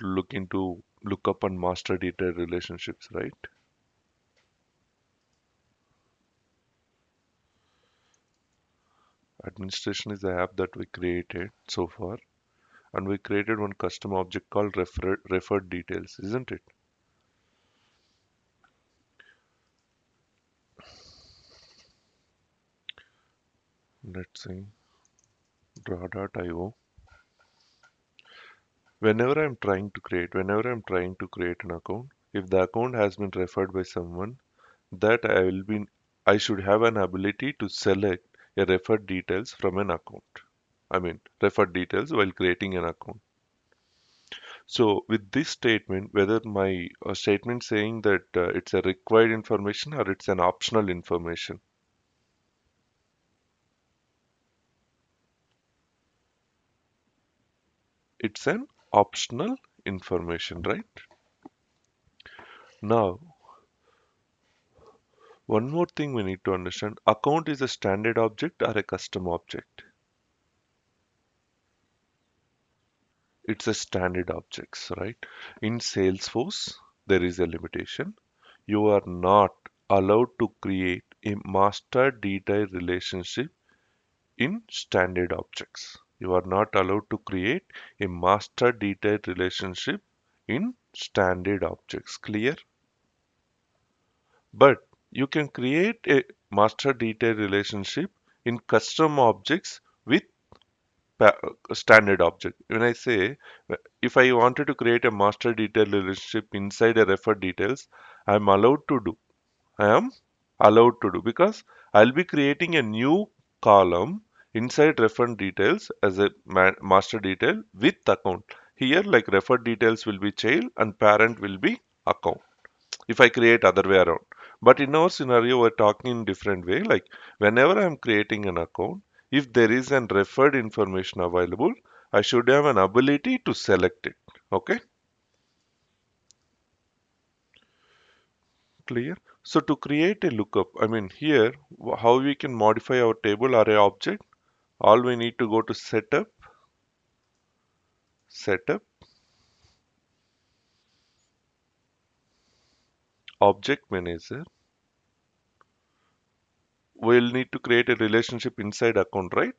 to look into lookup and master detail relationships, right? Administration is the app that we created so far, and we created one custom object called referred details, isn't it? Let's see, draw.io. Whenever I'm trying to create an account, if the account has been referred by someone, that I should have an ability to select a referred details from an account. I mean, referred details while creating an account. So with this statement, whether my statement saying that it's a required information or it's an optional information, it's an optional information, right? Now, one more thing we need to understand, account is a standard object or a custom object. It's a standard objects, right? In Salesforce, there is a limitation. You are not allowed to create a master detail relationship in standard objects. You are not allowed to create a master detail relationship in standard objects. Clear? But you can create a master detail relationship in custom objects with standard object. When I say if I wanted to create a master detail relationship inside a refer details, I am allowed to do. I am allowed to do because I'll be creating a new column inside reference details as a master detail with account. Here, like referred details will be child and parent will be account. If I create other way around. But in our scenario, we're talking in different way. Like whenever I'm creating an account, if there is an referred information available, I should have an ability to select it. Okay, clear? So to create a lookup, I mean here, how we can modify our table array object, all we need to go to setup, object manager. We'll need to create a relationship inside account, right?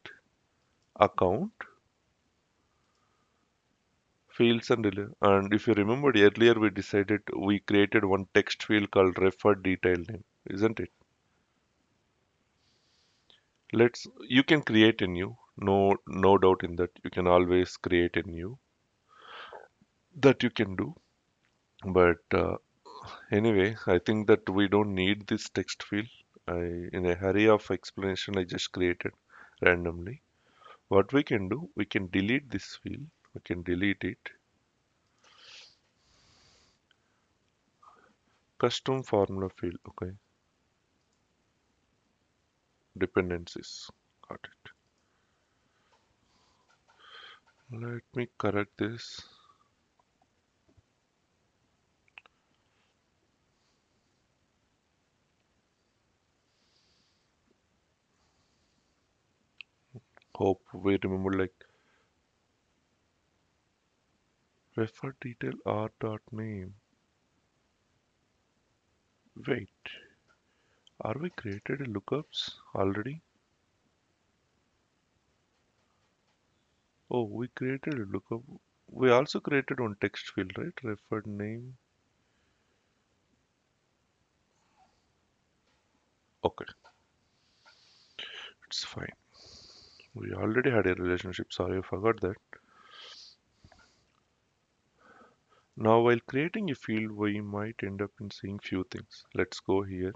Account, fields and if you remembered earlier, we created one text field called referred detail name, isn't it? You can create a new, no doubt in that. You can always create a new that you can do. But anyway, I think that we don't need this text field. In a hurry of explanation, I just created randomly. What we can do, we can delete this field. We can delete it. Custom formula field. Okay, dependencies. Got it. Let me correct this. Hope we remember like refer detail r dot name. Wait, are we created a lookups already? Oh, we created a lookup. We also created one text field, right? Referred name. Okay, it's fine. We already had a relationship. Sorry, I forgot that. Now, while creating a field, we might end up in seeing few things. Let's go here.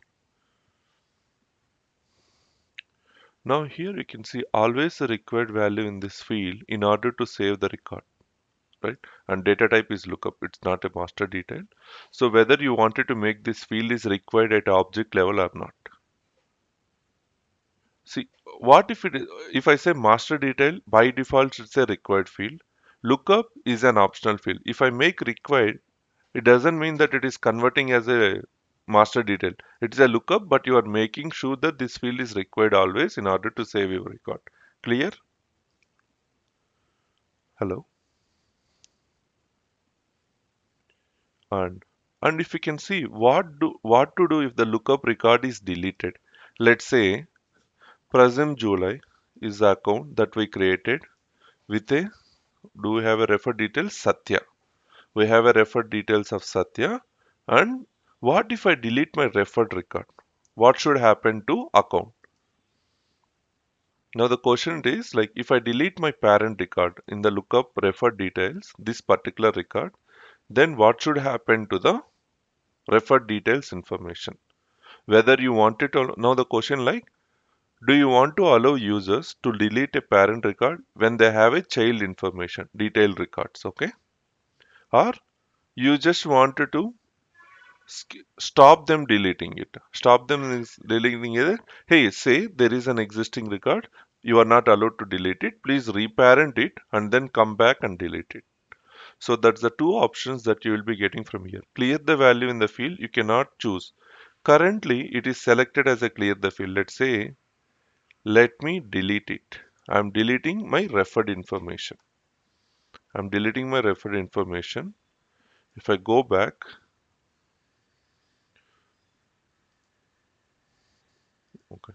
Now here you can see always the required value in this field in order to save the record, right? And data type is lookup. It's not a master detail. So whether you wanted to make this field is required at object level or not. See, what if if I say master detail, by default it's a required field. Lookup is an optional field. If I make required, it doesn't mean that it is converting as a master detail. It's a lookup, but you are making sure that this field is required always in order to save your record. Clear? Hello? and and if we can see what to do if the lookup record is deleted. Let's say present July is the account that we created with a do we have a refer details Satya. We have a referred details of Satya. And what if I delete my referred record? What should happen to account? Now the question is like if I delete my parent record in the lookup referred details, this particular record, then what should happen to the referred details information? Whether you want it or now the question like do you want to allow users to delete a parent record when they have a child information detailed records, okay? Or you just wanted to stop them deleting it. Stop them is deleting it. Hey, say there is an existing record. You are not allowed to delete it. Please reparent it and then come back and delete it. So that's the two options that you will be getting from here. Clear the value in the field. You cannot choose. Currently, it is selected as a clear the field. Let's say, let me delete it. I'm deleting my referred information. I'm deleting my referred information. If I go back, okay,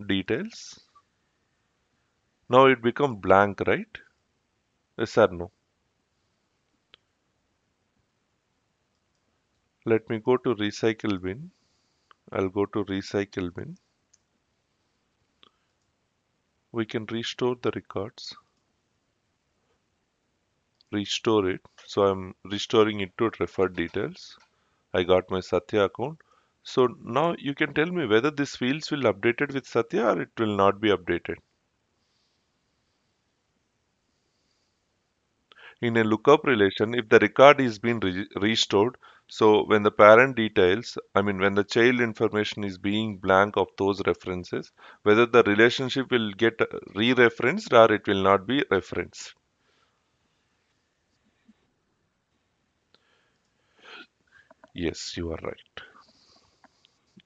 details. Now it become blank, right? Yes or no? Let me go to recycle bin. I'll go to recycle bin. We can restore the records, restore it. So I'm restoring it to referred details. I got my Satya account. So now you can tell me whether these fields will updated with Satya or it will not be updated. In a lookup relation, if the record is being restored, so when the parent details, I mean when the child information is being blank of those references, whether the relationship will get re-referenced or it will not be referenced. Yes, you are right.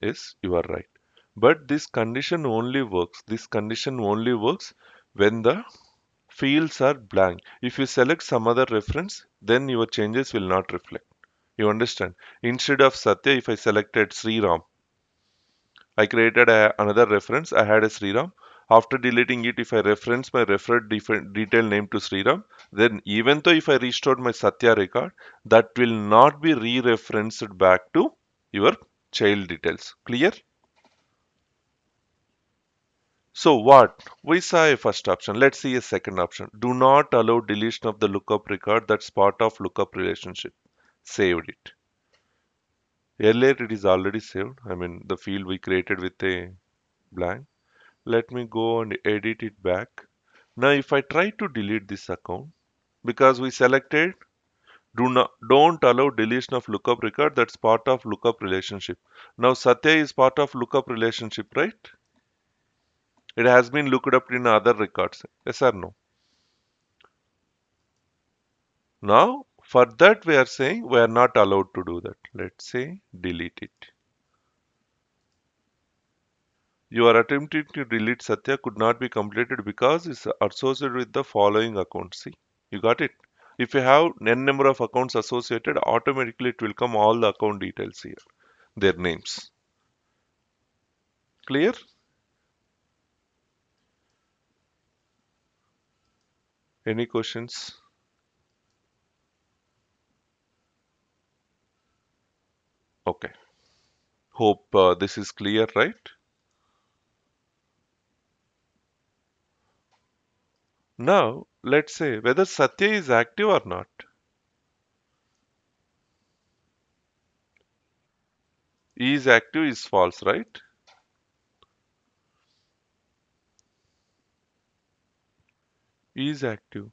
Yes, you are right. But this condition only works. This condition only works when the fields are blank. If you select some other reference, then your changes will not reflect. You understand? Instead of Satya, if I selected Sriram, I created another reference. I had a Sriram. After deleting it, if I reference my referred detail name to Sriram, then even though if I restored my Satya record, that will not be re-referenced back to your child details. Clear? So what? We saw a first option. Let's see a second option. Do not allow deletion of the lookup record that's part of lookup relationship. Saved it. Earlier it is already saved. I mean the field we created with a blank. Let me go and edit it back. Now if I try to delete this account, because we selected don't allow deletion of lookup record that's part of lookup relationship. Now Satya is part of lookup relationship, right? It has been looked up in other records. Yes or no? Now, for that we are saying we are not allowed to do that. Let's say delete it. Your attempting to delete Satya could not be completed because it's associated with the following accounts. See, you got it. If you have n number of accounts associated, automatically it will come all the account details here, their names. Clear? Any questions? Okay. Hope this is clear, right? Now, let's say whether Satya is active or not. Is active is false, right? Is active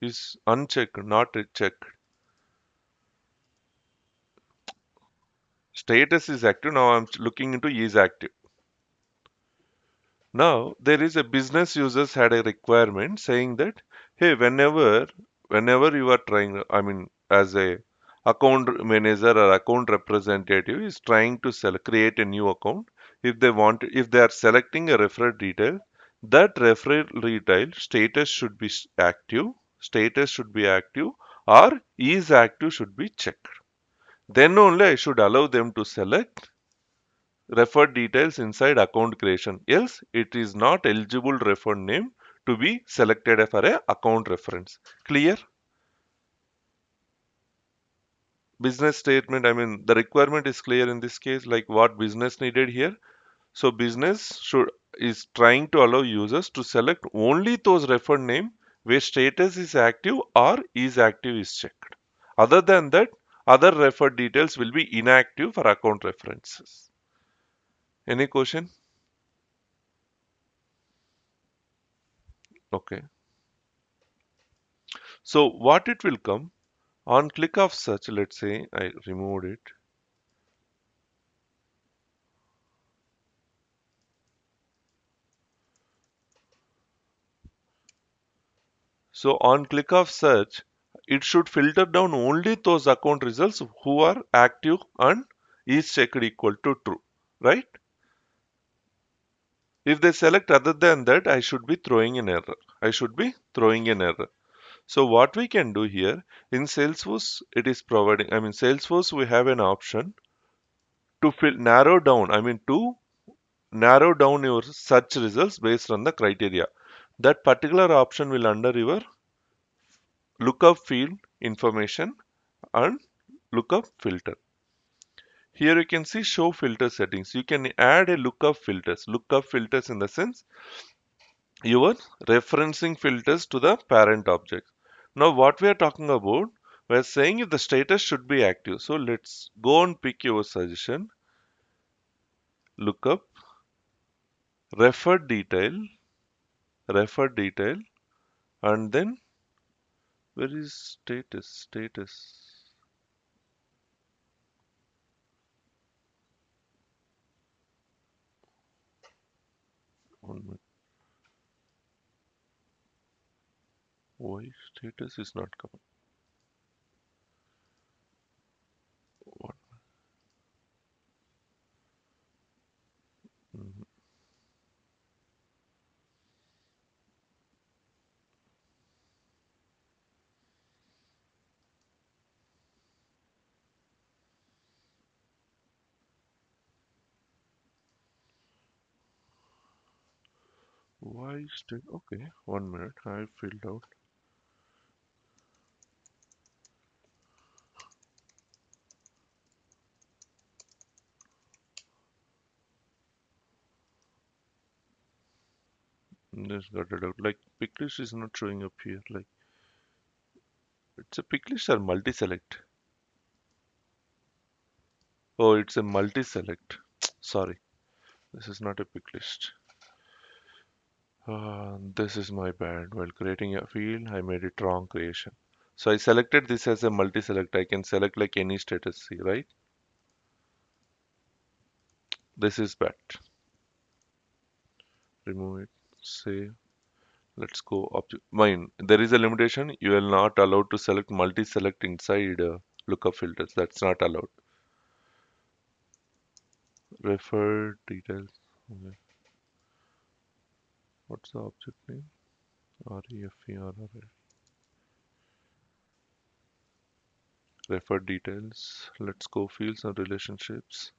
is unchecked, not checked. Status is active. Now I'm looking into is active. Now there is a business users had a requirement saying that hey, whenever you are trying, I mean, as a account manager or account representative is trying to create a new account. If they are selecting a referral detail, That referee tile status should be active, or is active should be checked. Then only I should allow them to select referred details inside account creation. Else, it is not eligible referred name to be selected for a account reference. Clear? Business statement, I mean, the requirement is clear in this case, like what business needed here. So business should is trying to allow users to select only those referred name where status is active or is active is checked. Other than that, other referred details will be inactive for account references. Any question? Okay. So what it will come on click of search, let's say I removed it. So on click of search, it should filter down only those account results who are active and is checked equal to true, right? If they select other than that, I should be throwing an error. I should be throwing an error. So what we can do here in Salesforce, it is providing, I mean, Salesforce, we have an option to narrow down, I mean, to narrow down your search results based on the criteria. That particular option will under your lookup field information and lookup filter. Here you can see show filter settings. You can add a lookup filters. Lookup filters in the sense your referencing filters to the parent object. Now what we are talking about, we are saying if the status should be active. So let's go and pick your suggestion. Lookup, refer detail, refer detail, and then where is status? Status. One minute. Why status is not coming? What? Mhm. Why state? Okay, 1 minute. I filled out. Just got it out. Like pick list is not showing up here. Like it's a pick list or multi-select. Oh, it's a multi-select. Sorry, this is not a pick list. This is my bad. While creating a field, I made it wrong creation. So I selected this as a multi-select. I can select like any status, see, right? This is bad. Remove it. Save. Let's go object. Mine. There is a limitation. You are not allowed to select multi-select inside lookup filters. That's not allowed. Refer details. Okay. What's the object name? REFERR. Refer details. Let's go fields and relationships.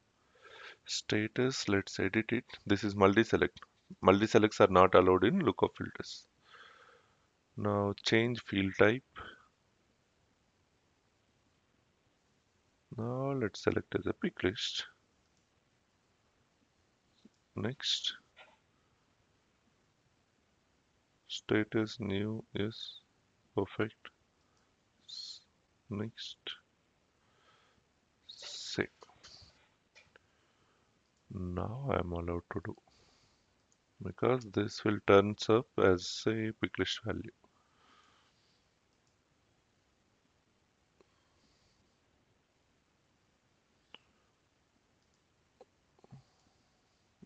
Status. Let's edit it. This is multi-select. Multi-selects are not allowed in lookup filters. Now change field type. Now let's select as a pick list. Next. Status new is perfect. Next. Save. Now I am allowed to do because this will turns up as a pick list value.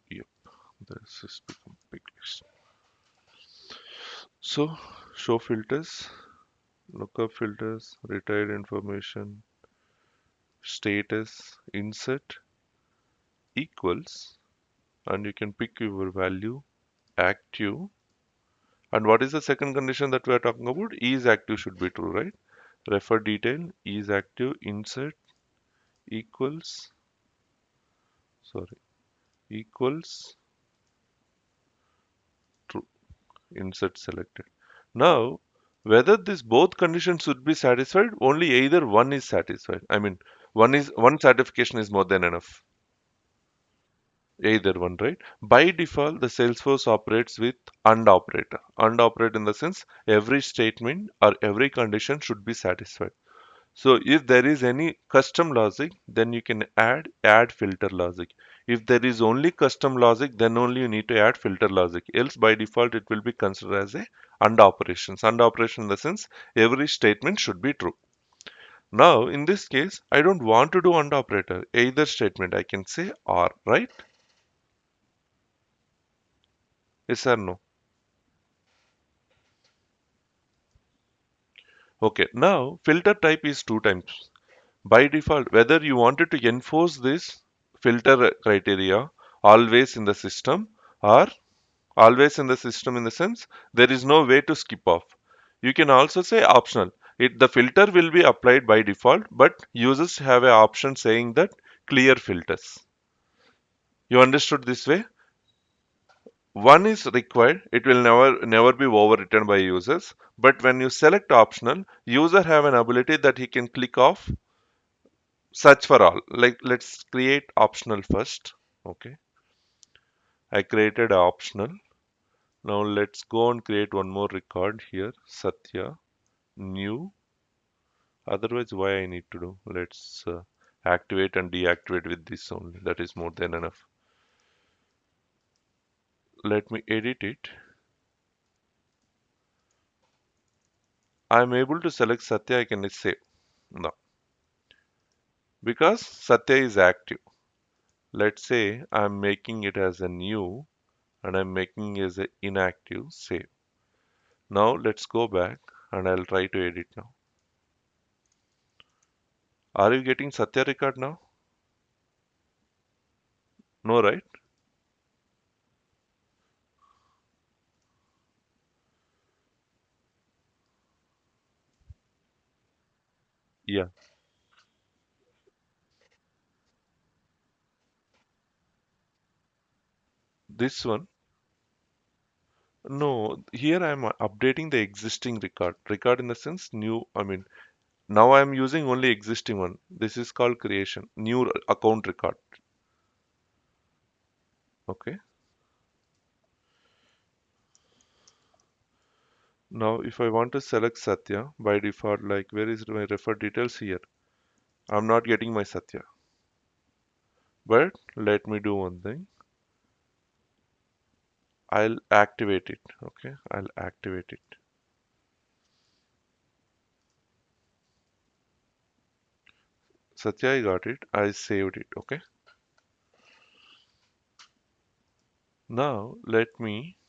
Yep, this is become pick list. So show filters, lookup filters, retired information, status, insert equals, and you can pick your value active. And what is the second condition that we are talking about? Is active should be true, right? Refer detail is active insert equals, sorry, equals true. Insert selected. Now, whether this both conditions should be satisfied, only either one is satisfied. I mean, one certification is more than enough. Either one, right? By default, the Salesforce operates with AND operator. AND operator in the sense every statement or every condition should be satisfied. So if there is any custom logic, then you can add filter logic. If there is only custom logic, then only you need to add filter logic. Else by default it will be considered as a AND operations. AND operation in the sense every statement should be true. Now in this case, I don't want to do AND operator. Either statement I can say OR, right? Yes or no? Okay, now filter type is two times. By default, whether you wanted to enforce this filter criteria always in the system or always in the system in the sense there is no way to skip off. You can also say optional. The filter will be applied by default, but users have an option saying that clear filters. You understood this way? One is required, it will never be overwritten by users. But when you select optional, user have an ability that he can click off search for all. Like let's create optional first. Okay, I created optional. Now let's go and create one more record here. Satya, new. Otherwise, why I need to do? Let's activate and deactivate with this only. That is more than enough. Let me edit it. I'm able to select Satya. I can say no because Satya is active. Let's say I'm making it as a new and I'm making it as a inactive. Save. Now let's go back and I'll try to edit now. Are you getting Satya record now? No, right? Yeah. This one. No, here I'm updating the existing record. Record in the sense new, I mean, now I'm using only existing one. This is called creation, new account record. Okay. Now, if I want to select Satya by default, like where is my refer details here? I'm not getting my Satya. But let me do one thing. I'll activate it. Okay. I'll activate it. Satya, I got it. I saved it. Okay. Now, let me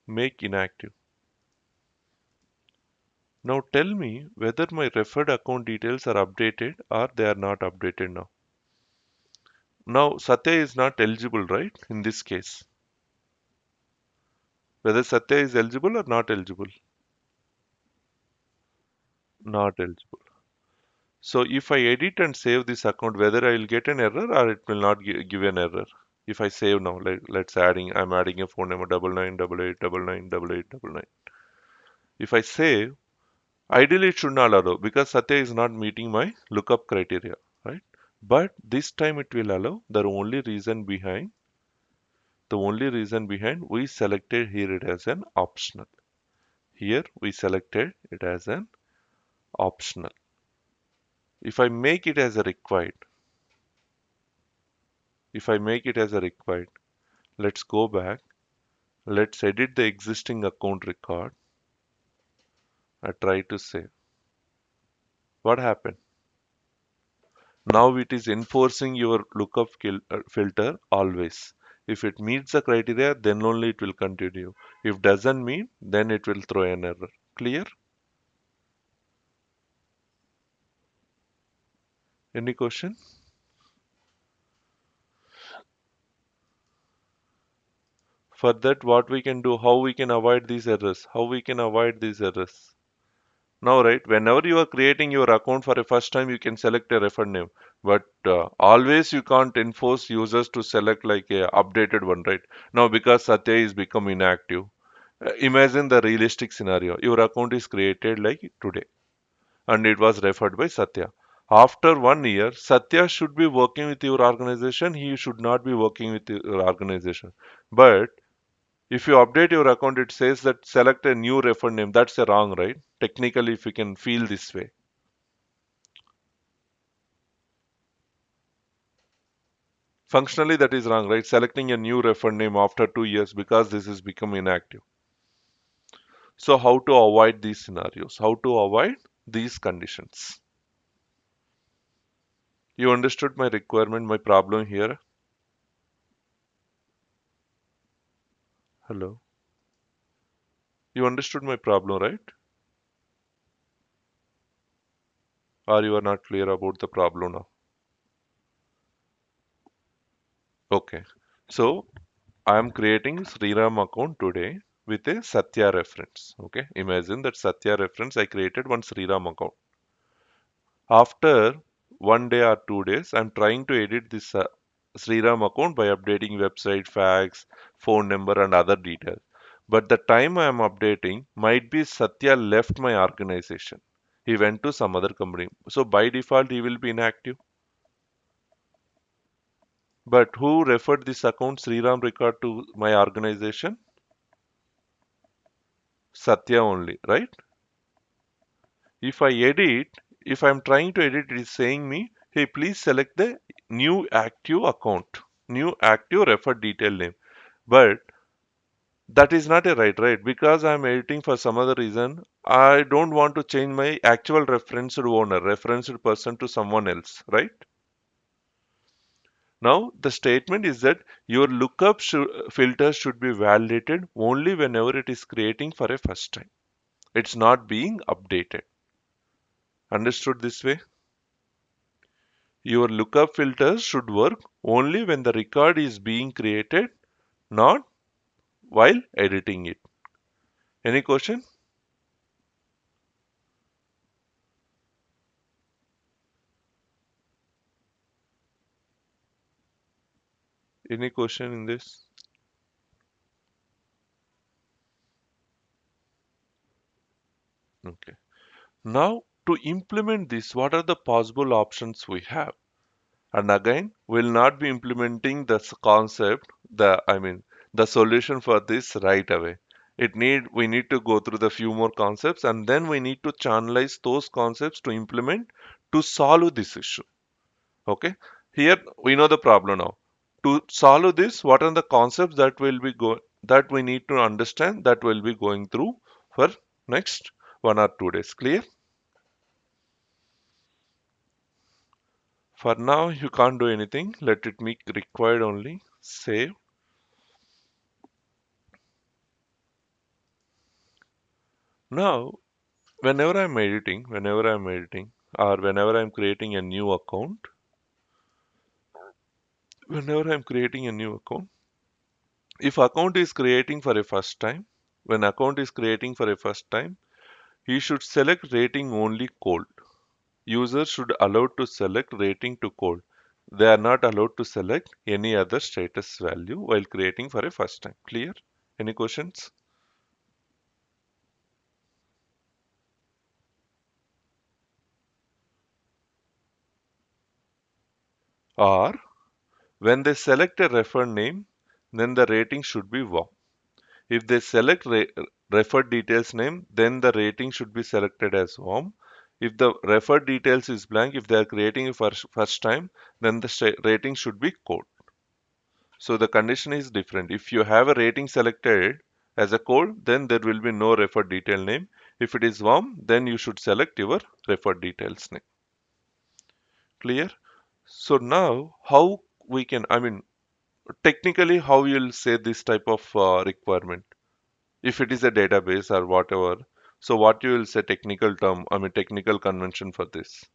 make inactive. Now tell me whether my referred account details are updated or they are not updated now. Now Satya is not eligible, right? In this case, whether Satya is eligible or not eligible? Not eligible. So if I edit and save this account, whether I will get an error or it will not give an error. If I save now, let's I'm adding a phone number 9988998899. If I save, ideally it should not allow because Satya is not meeting my lookup criteria, right? But this time it will allow. The only reason behind we selected here it as an optional. Here we selected it as an optional. If I make it as a required, if I make it as a required, let's go back. Let's edit the existing account record. I try to save. What happened? Now it is enforcing your lookup filter always. If it meets the criteria, then only it will continue. If doesn't meet, then it will throw an error. Clear? Any question? For that, what we can do, how we can avoid these errors, how we can avoid these errors. Now, right, whenever you are creating your account for a first time, you can select a referred name. But always you can't enforce users to select like a updated one, right? Now, because Satya is become inactive. Imagine the realistic scenario. Your account is created like today and it was referred by Satya. After 1 year, Satya should be working with your organization. He should not be working with your organization. But if you update your account, it says that select a new referred name. That's a wrong, right? Technically, if you can feel this way. Functionally, that is wrong, right? Selecting a new referred name after 2 years because this is become inactive. So how to avoid these scenarios? How to avoid these conditions? You understood my requirement, my problem here? Hello? You understood my problem, right? Or you are not clear about the problem now? Okay. So I am creating Sriram account today with a Satya reference. Okay. Imagine that Satya reference I created one Sriram account. After 1 day or 2 days, I'm trying to edit this Sriram account by updating website facts, phone number, and other details. But the time I am updating might be Satya left my organization. He went to some other company. So by default, he will be inactive. But who referred this account Sriram record to my organization? Satya only, right? If I edit, if I'm trying to edit, it is saying me, hey, please select the new active account, new active referred detail name. But that is not a right, because I'm editing for some other reason. I don't want to change my actual referenced owner, referenced person to someone else, right? Now, the statement is that your filter should be validated only whenever it is creating for a first time. It's not being updated. Understood this way? Your lookup filters should work only when the record is being created, not while editing it. Any question? Any question in this? Okay. Now, to implement this, what are the possible options we have? And again, we'll not be implementing the concept, the solution for this right away. We need to go through the few more concepts and then we need to channelize those concepts to implement to solve this issue. Okay. Here we know the problem now. To solve this, what are the concepts that we need to understand that we'll be going through for next 1 or 2 days. Clear? For now, you can't do anything. Let it be required only. Save. Now, whenever I'm editing, or whenever I'm creating a new account, whenever I'm creating a new account, if account is creating for a first time, when account is creating for a first time, he should select rating only cold. Users should allowed to select rating to cold. They are not allowed to select any other status value while creating for a first time. Clear? Any questions? Or when they select a referred name, then the rating should be warm. If they select referred details name, then the rating should be selected as warm. If the referred details is blank, if they are creating it for first time, then the rating should be cold. So the condition is different. If you have a rating selected as a cold, then there will be no referred detail name. If it is warm, then you should select your referred details name. Clear? So now how we can, technically how you'll say this type of requirement if it is a database or whatever. So what you will say technical term, technical convention for this.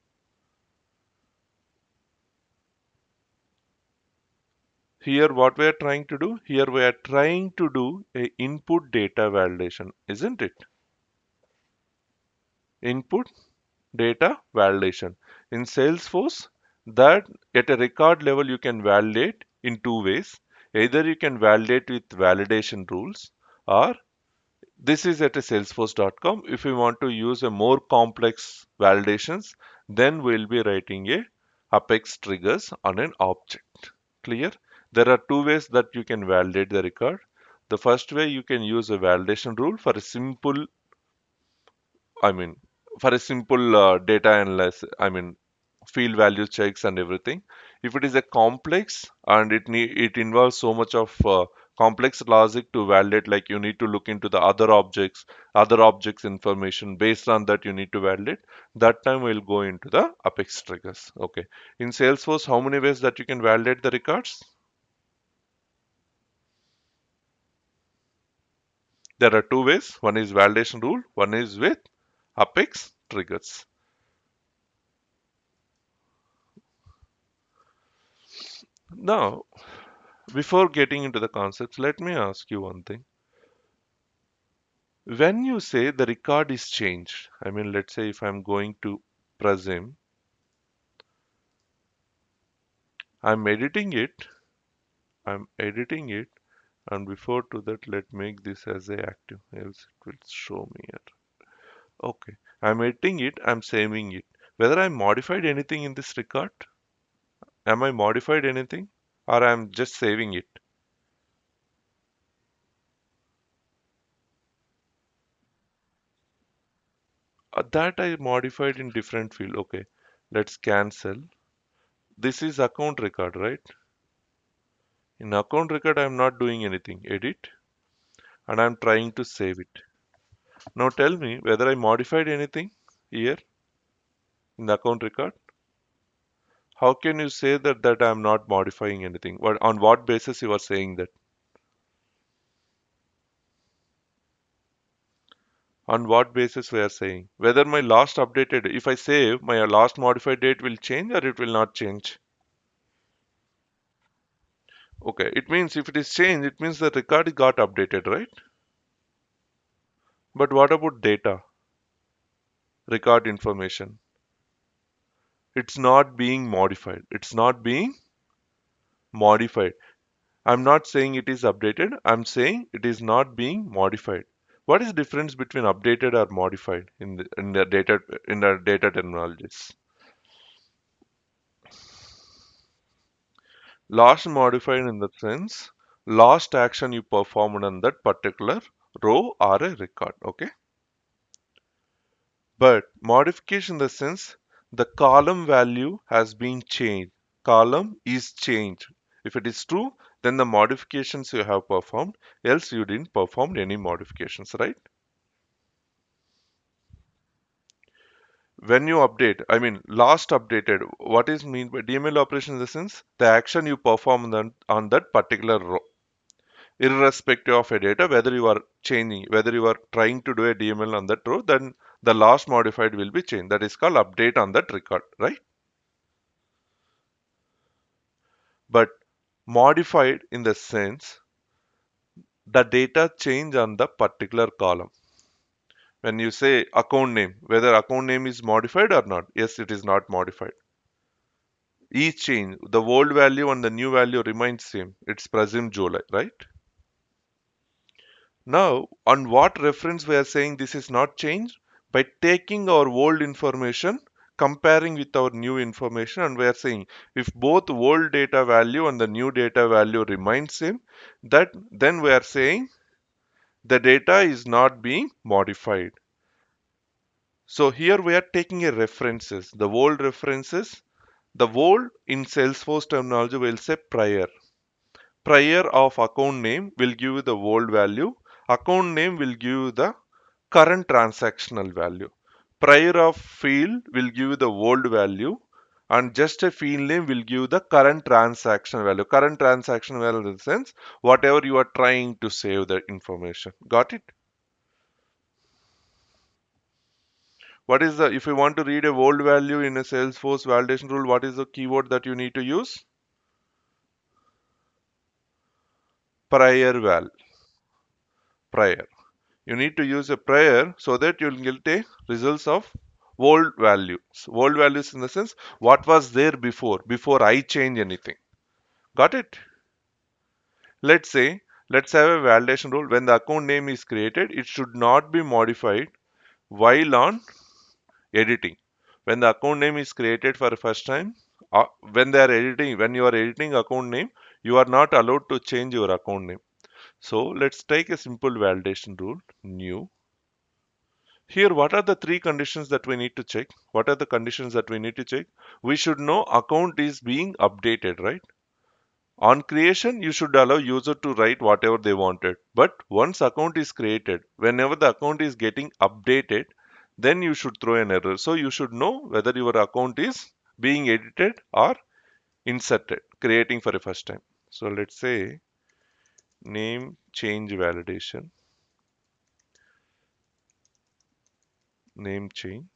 Here what we are trying to do? Here we are trying to do a input data validation, isn't it? Input data validation. In Salesforce, that at a record level you can validate in two ways. Either you can validate with validation rules, or this is at a salesforce.com. If we want to use a more complex validations, then we'll be writing a Apex triggers on an object. Clear? There are two ways that you can validate the record. The first way, you can use a validation rule for a simple, I mean, for a simple data analysis, field value checks and everything. If it is a complex and it involves so much of complex logic to validate, like you need to look into the other objects information. Based on that, you need to validate. That time we'll go into the Apex triggers. Okay. In Salesforce, how many ways that you can validate the records? There are two ways. One is validation rule. One is with Apex triggers. Now, before getting into the concepts, let me ask you one thing. When you say the record is changed, let's say if I'm going to presume, I'm editing it, I'm editing it, and before to that, let make this as a active, else it will show me here. Okay, I'm editing it, I'm saving it. Whether I modified anything in this record, am I modified anything, or I'm just saving it? That I modified in different field. Okay, let's cancel. This is account record, right? In account record, I'm not doing anything. Edit, and I'm trying to save it. Now tell me whether I modified anything here in the account record. How can you say that I'm not modifying anything? On what basis you are saying that? On what basis we are saying? Whether my last updated, if I save, my last modified date will change or it will not change? Okay, it means if it is changed, it means the record got updated, right? But what about data, record information? It's not being modified. It's not being modified. I'm not saying it is updated. I'm saying it is not being modified. What is the difference between updated or modified in the data terminologies? Last modified in the sense last action you performed on that particular row or a record. Okay. But modification in the sense the column value has been changed. Column is changed. If it is true, then the modifications you have performed, else you didn't perform any modifications, right? When you update, last updated, what is mean by DML operation in the sense the action you perform on that particular row, irrespective of a data, whether you are changing, whether you are trying to do a DML on that row, then the last modified will be changed. That is called update on that record, right? But modified in the sense the data change on the particular column. When you say account name, whether account name is modified or not, yes, it is not modified. Each change, the old value and the new value remains same. It's presumed July, right? Now, on what reference we are saying this is not changed? By taking our old information, comparing with our new information, and we are saying if both old data value and the new data value remain same, that then we are saying the data is not being modified. So here we are taking a references, the old references. The old in Salesforce terminology will say prior. Prior of account name will give you the old value. Account name will give you the current transactional value. Prior of field will give you the old value, and just a field name will give the current transaction value. Current transaction value in the sense whatever you are trying to save the information. Got it? What is the, if you want to read a old value in a Salesforce validation rule, what is the keyword that you need to use? prior val, prior. You need to use a prior so that you'll get a results of old values. Old values in the sense what was there before I change anything. Got it? Let's say, let's have a validation rule. When the account name is created, it should not be modified while on editing. When the account name is created for the first time, when you are editing account name, you are not allowed to change your account name. So let's take a simple validation rule, new. Here, what are the three conditions that we need to check? What are the conditions that we need to check? We should know account is being updated, right? On creation, you should allow user to write whatever they wanted. But once account is created, whenever the account is getting updated, then you should throw an error. So you should know whether your account is being edited or inserted, creating for the first time. So let's say name change validation, name change.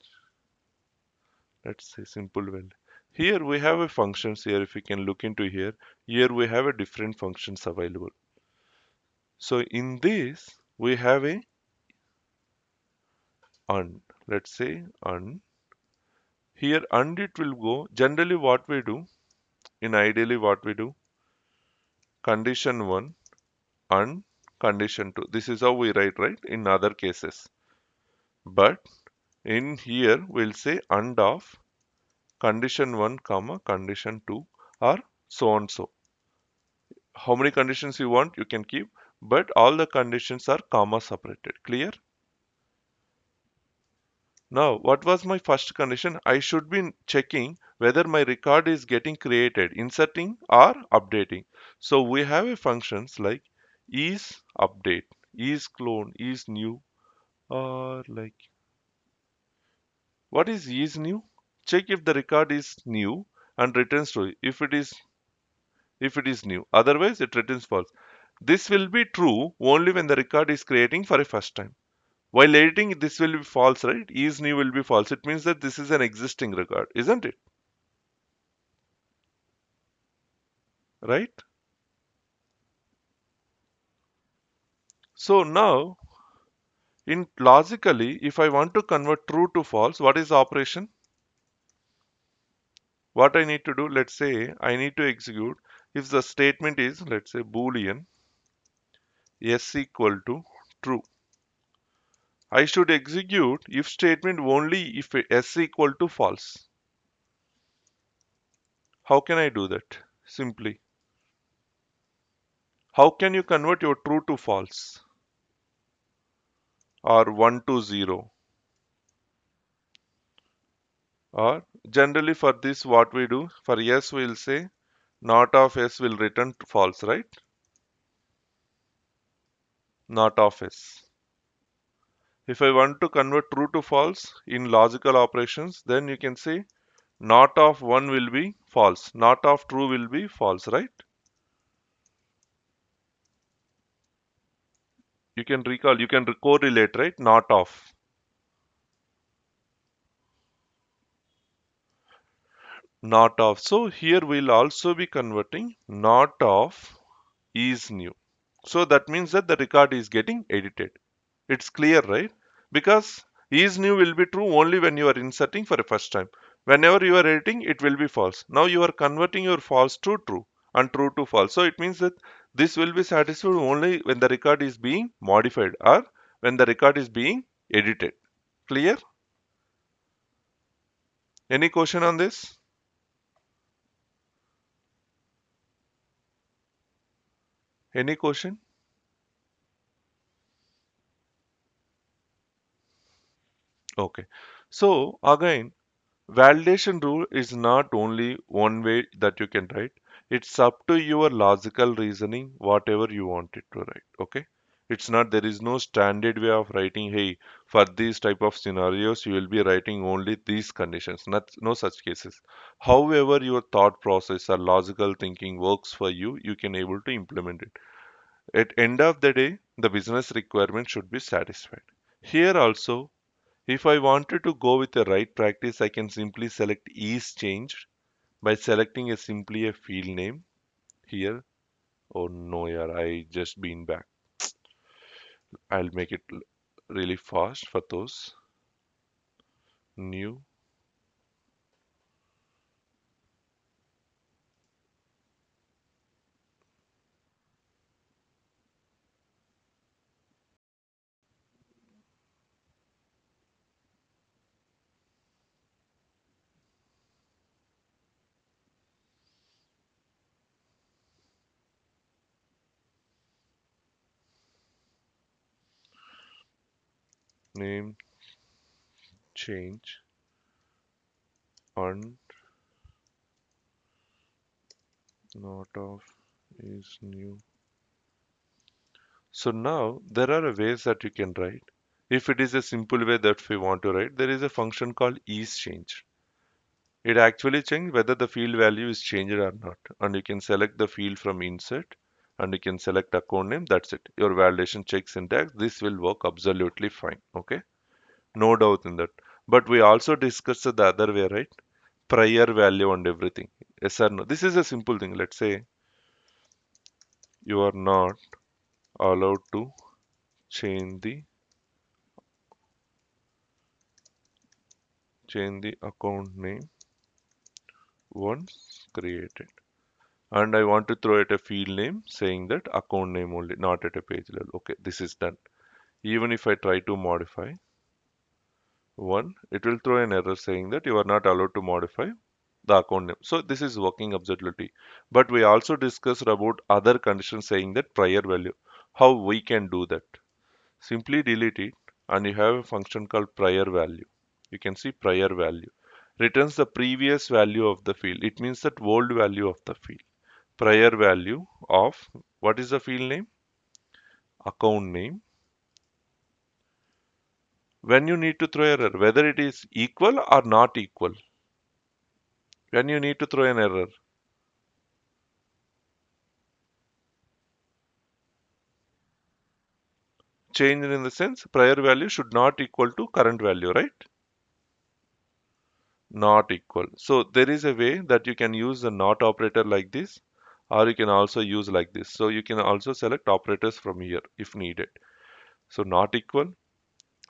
Let's say simple well. Here we have a functions here. If you can look into here, here we have a different functions available. So in this we have a and. Let's say and. Here and it will go. Generally what we do, in ideally what we do, condition 1 and condition 2. This is how we write, right? In other cases. But in here we'll say and of condition 1 comma condition 2 or so and so. How many conditions you want you can keep, but all the conditions are comma separated. Clear? Now what was my first condition? I should be checking whether my record is getting created, inserting or updating. So we have a functions like is update, is clone, is new, or like what is new? Check if the record is new and returns true if it is new, otherwise it returns false. This will be true only when the record is creating for a first time. While editing, this will be false, right? Is new will be false. It means that this is an existing record, isn't it? Right? So now, in logically, if I want to convert true to false, what is the operation? What I need to do, let's say I need to execute if the statement is, let's say, boolean s equal to true. I should execute if statement only if s equal to false. How can I do that? Simply. How can you convert your true to false or 1 to 0? Or generally for this what we do, for yes we'll say not of s will return false, right? Not of s. If I want to convert true to false in logical operations, then you can say not of 1 will be false, not of true will be false, right? You can recall, you can correlate, right? Not of. Not of. So here we'll also be converting not of is new. So that means that the record is getting edited. It's clear, right? Because is new will be true only when you are inserting for the first time. Whenever you are editing, it will be false. Now you are converting your false to true and true to false. So it means that this will be satisfied only when the record is being modified or when the record is being edited. Clear? Any question on this? Any question? Okay. So again, validation rule is not only one way that you can write. It's up to your logical reasoning, whatever you want it to write. Okay. It's not, there is no standard way of writing, hey, for these type of scenarios, you will be writing only these conditions. Not, no such cases. However, your thought process or logical thinking works for you, you can able to implement it. At end of the day, the business requirement should be satisfied. Here also, if I wanted to go with the right practice, I can simply select is changed by selecting simply a field name here. Oh no, yeah, I just been back. I'll make it really fast for those new name change and not of is new. So now there are ways that you can write. If it is a simple way that we want to write, there is a function called isChange. It actually changes whether the field value is changed or not. And you can select the field from insert and you can select account name. That's it. Your validation check syntax. This will work absolutely fine. Okay. No doubt in that. But we also discussed the other way, right? Prior value and everything. Yes or no? This is a simple thing. Let's say you are not allowed to change the account name once created. And I want to throw it a field name saying that account name only, not at a page level. Okay, this is done. Even if I try to modify one, it will throw an error saying that you are not allowed to modify the account name. So this is working absolutely. But we also discussed about other conditions saying that prior value. How we can do that? Simply delete it and you have a function called prior value. You can see prior value returns the previous value of the field. It means that old value of the field. Prior value of what is the field name? Account name. When you need to throw error, whether it is equal or not equal. When you need to throw an error, change in the sense prior value should not equal to current value, right? Not equal. So there is a way that you can use the not operator like this, or you can also use like this. So you can also select operators from here if needed. So not equal,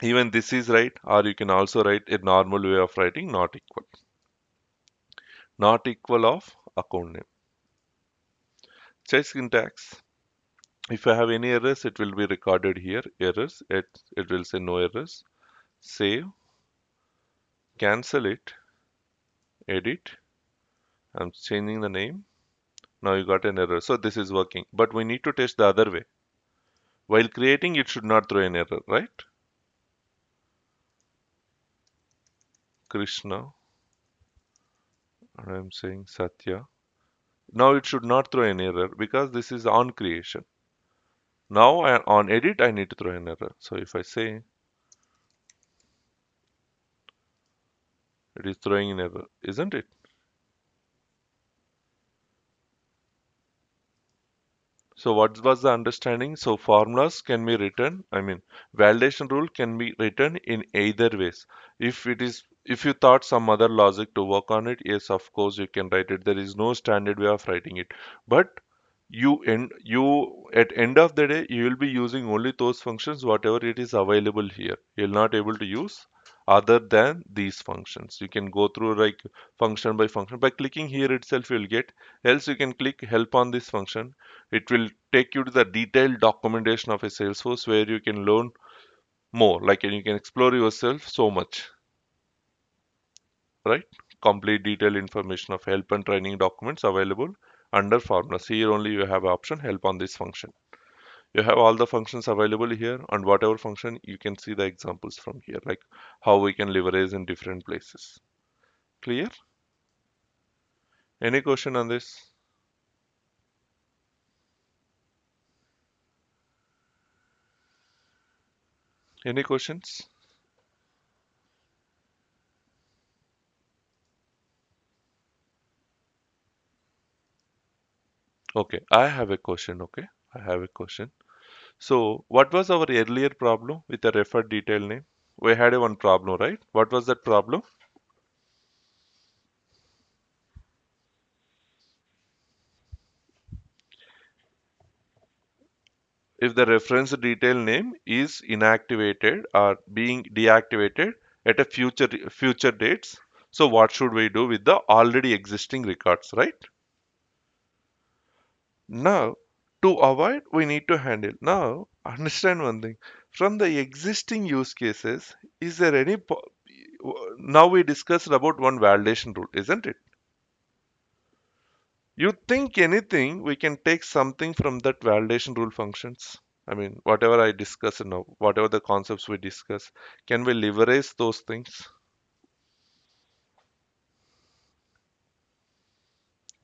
even this is right, or you can also write a normal way of writing not equal. Not equal of account name. Check syntax. If I have any errors, it will be recorded here. Errors, it will say no errors. Save, cancel it, edit. I'm changing the name. Now you got an error. So this is working. But we need to test the other way. While creating, it should not throw an error, right? Krishna, and I'm saying Satya. Now it should not throw an error because this is on creation. Now on edit, I need to throw an error. So if I say it is throwing an error, isn't it? So what was the understanding? So formulas can be written, I mean, validation rule can be written in either ways. If you thought some other logic to work on it, yes, of course you can write it. There is no standard way of writing it. But you at end of the day you will be using only those functions whatever it is available here. You'll not able to use other than these functions. You can go through like function by function. By clicking here itself you'll get, else you can click help on this function. It will take you to the detailed documentation of a Salesforce where you can learn more, like, and you can explore yourself so much, right? Complete detailed information of help and training documents available under formulas. Here only you have option help on this function. You have all the functions available here, and whatever function you can see the examples from here, like how we can leverage in different places. Clear? Any question on this? Any questions? Okay, I have a question. Okay, I have a question. So, what was our earlier problem with the referred detail name? We had a one problem, right? What was that problem? if the reference detail name is inactivated or being deactivated at a future dates, so what should we do with the already existing records, right? Now, to avoid, we need to handle. Now, understand one thing. From the existing use cases, is there any now we discussed about one validation rule, isn't it? You think anything, we can take something from that validation rule functions? I mean, whatever I discuss now, whatever the concepts we discuss, can we leverage those things?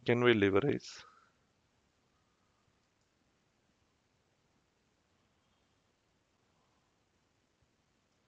Can we leverage?